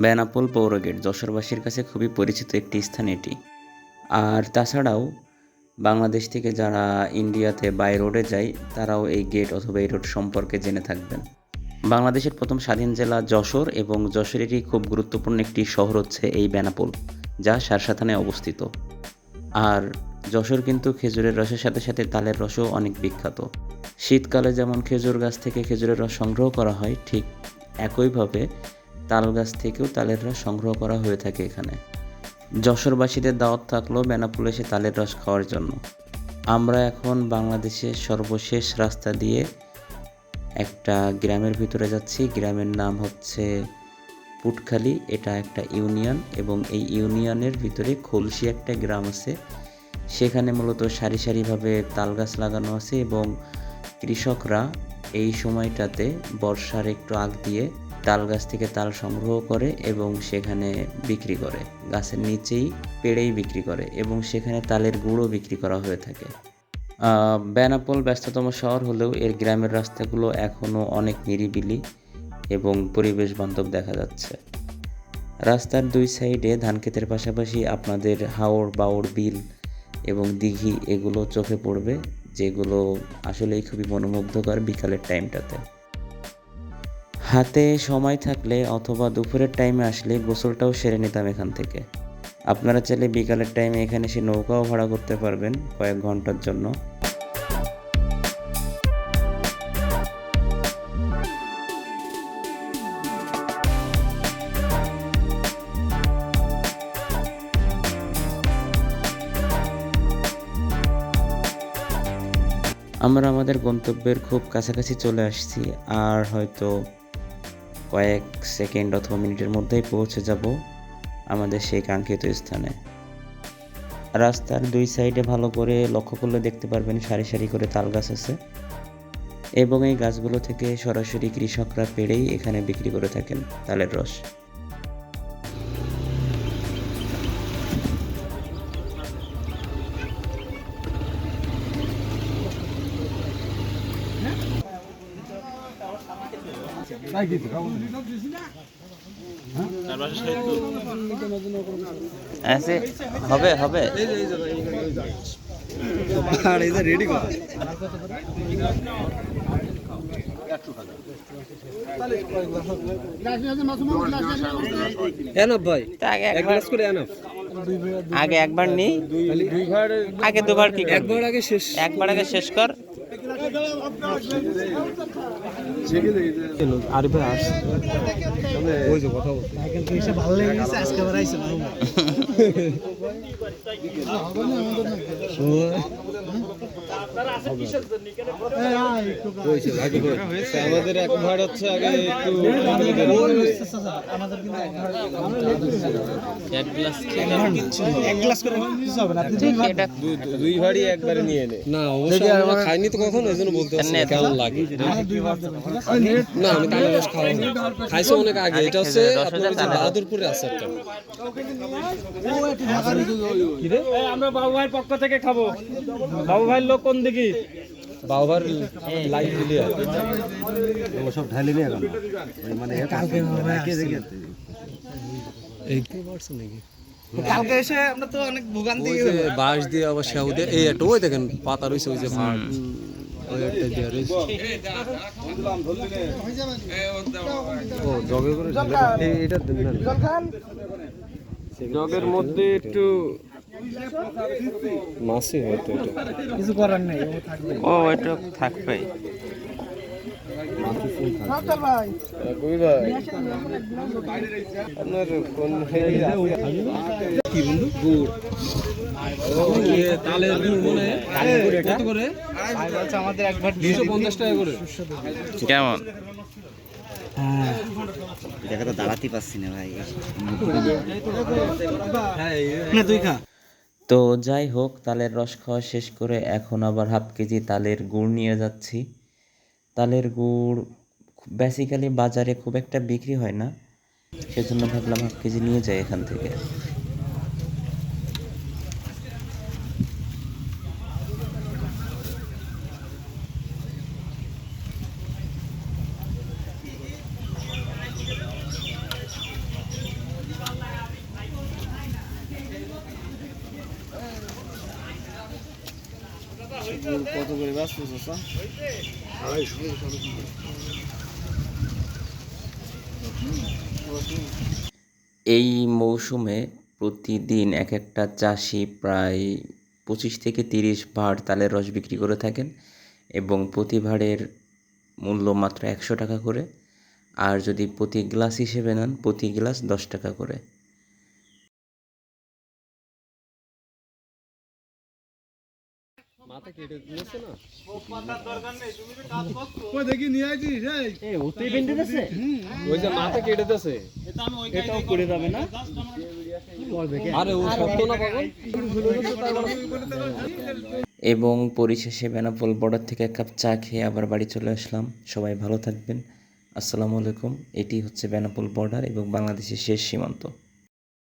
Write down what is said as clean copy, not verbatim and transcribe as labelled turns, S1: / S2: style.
S1: বেনাপোল পৌরগেট যশোরবাসীর কাছে খুবই পরিচিত একটি স্থান এটি। আর তাছাড়াও বাংলাদেশ থেকে যারা ইন্ডিয়াতে বাই রোডে যায় তারাও এই গেট অথবা এই রোড সম্পর্কে জেনে থাকবেন। বাংলাদেশের প্রথম স্বাধীন জেলা যশোর এবং যশোরেরই খুব গুরুত্বপূর্ণ একটি শহর হচ্ছে এই বেনাপোল, যা সারসা থানায় অবস্থিত। আর যশোর কিন্তু খেজুরের রসের সাথে সাথে তালের রসও অনেক বিখ্যাত। শীতকালে যেমন খেজুর গাছ থেকে খেজুরের রস সংগ্রহ করা হয়, ঠিক একইভাবে তাল গাছ থেকেও তালের রস সংগ্রহ করা হয়ে থাকে এখানে। যশোরবাসীদের দাওয়াত থাকলো বেনাপোলে এসে তালের রস খাওয়ার জন্য। আমরা এখন বাংলাদেশের সর্বশেষ রাস্তা দিয়ে একটা গ্রামের ভিতরে যাচ্ছি। গ্রামের নাম হচ্ছে পুটখালি। এটা একটা ইউনিয়ন এবং এই ইউনিয়নের ভিতরে খলসি একটা গ্রাম আছে। সেখানে মূলত সারি সারিভাবে তাল গাছ লাগানো আছে এবং কৃষকরা এই সময়টাতে বর্ষার একটু আগ দিয়ে তাল গাছ থেকে তাল সংগ্রহ করে এবং সেখানে বিক্রি করে, গাছের নিচেই পেড়েই বিক্রি করে এবং সেখানে তালের গুঁড়ো বিক্রি করা হয়ে থাকে। বেনাপোল ব্যস্ততম শহর হলেও এর গ্রামের রাস্তাগুলো এখনও অনেক নিরিবিলি এবং পরিবেশ বান্ধব দেখা যাচ্ছে। রাস্তার দুই সাইডে ধানক্ষেতের পাশাপাশি আপনাদের হাওড় বাওড় বিল এবং দিঘি এগুলো চোখে পড়বে, যেগুলো আসলেই খুবই মনোমুগ্ধকর বিকালের টাইমটাতে। হাতে সময় থাকলে অথবা দুপুরের টাইমে আসলে গোসলটাও সেরে নিতাম এখান থেকে। আপনারা চাইলে বিকালের টাইমে এখানে এসে নৌকাও ভাড়া করতে পারবেন কয়েক ঘন্টার জন্য। আমরা আমাদের গন্তব্যের খুব কাছাকাছি চলে আসছি, আর হয়তো কয়েক সেকেন্ড অথবা মিনিটের মধ্যেই পৌঁছে যাব আমাদের সেই কাঙ্ক্ষিত স্থানে। রাস্তার দুই সাইডে ভালো করে লক্ষ্য করলে দেখতে পারবেন সারি সারি করে তাল গাছ আছে এবং এই গাছগুলো থেকে সরাসরি কৃষকরা পেড়েই এখানে বিক্রি করে থাকেন তালের রস। হবে হবে আগে একবার নি, আগে দুবার কি একবার আগে শেষ কর।
S2: আমাদের এক ভাড় হচ্ছে আগে একটু দুই ভাড়ি একবারে নিয়ে নে না, অবশ্যই আমরা খাইনি তো কখন, ওই জন্য বলতে পারছি কেমন লাগে। না আমি তালের রস খাইছি অনেক আগে। এটা হচ্ছে আপনার বাহাদুরপুরে আছে একটা।
S3: আমরা বাবু ভাইয়ের পক্ষ থেকে খাবো। বাবু ভাইয়ের লোক কোন দিকে?
S2: বাবু ভাইয়ের লাইট দিলে
S4: সব ঢালি নিয়ে গেল মানে
S3: কালকে এসে আমরা তো অনেক ভোগান্তি
S2: বাঁশ দিয়ে আবার সেও দিয়ে এই একটা ওই দেখেন পাতা রয়েছে ওই যে ভাড় ওই একটা দিয়ে রয়েছে। ও জগে করে এটা জগের মধ্যে একটু মাছই হয়তো, এটা
S3: কিছু করার নেই,
S1: ও এটা থাকবে।
S2: আপনার কোন কি বন্ধু গুড় তালের গুড় মনে কত করে?
S3: আমাদের একবার
S2: 250 টাকা করে।
S1: কেমন?
S4: দেখা তো দাঁড়াতে পারছি না ভাই।
S3: তুই খা।
S1: তো যাই হোক, তালের রস খাওয়া শেষ করে এখন আবার হাফ কেজি তালের গুড় নিয়ে যাচ্ছি। তালের গুড় বেসিক্যালি বাজারে খুব একটা বিক্রি হয় না, সেজন্য ভাবলাম হাফ কেজি নিয়ে যাই এখান থেকে।
S3: কত করে ব্যস্ত চাচা?
S1: এই মৌসুমে প্রতিদিন এক একটা চাষি প্রায় 25 থেকে 30 ভাঁড় তালের রস বিক্রি করে থাকেন এবং প্রতি ভাঁড়ের মূল্য মাত্র 100 টাকা করে। আর যদি প্রতি গ্লাস হিসেবে নেন, প্রতি গ্লাস 10 টাকা করে।
S2: মাথা কেটে দিয়েছে না? ওই যে মাথা কেটে দিয়েছে।
S3: এটাও করে যাবে না?
S2: আরে ও শক্ত না পাগল?
S1: এবং পরিশেষে বেনাপোল বর্ডার থেকে এক কাপ চা খেয়ে আবার বাড়ি চলে আসলাম। সবাই ভালো থাকবেন। আসসালামু আলাইকুম। এটি হচ্ছে বেনাপোল বর্ডার এবং বাংলাদেশের শেষ সীমান্ত।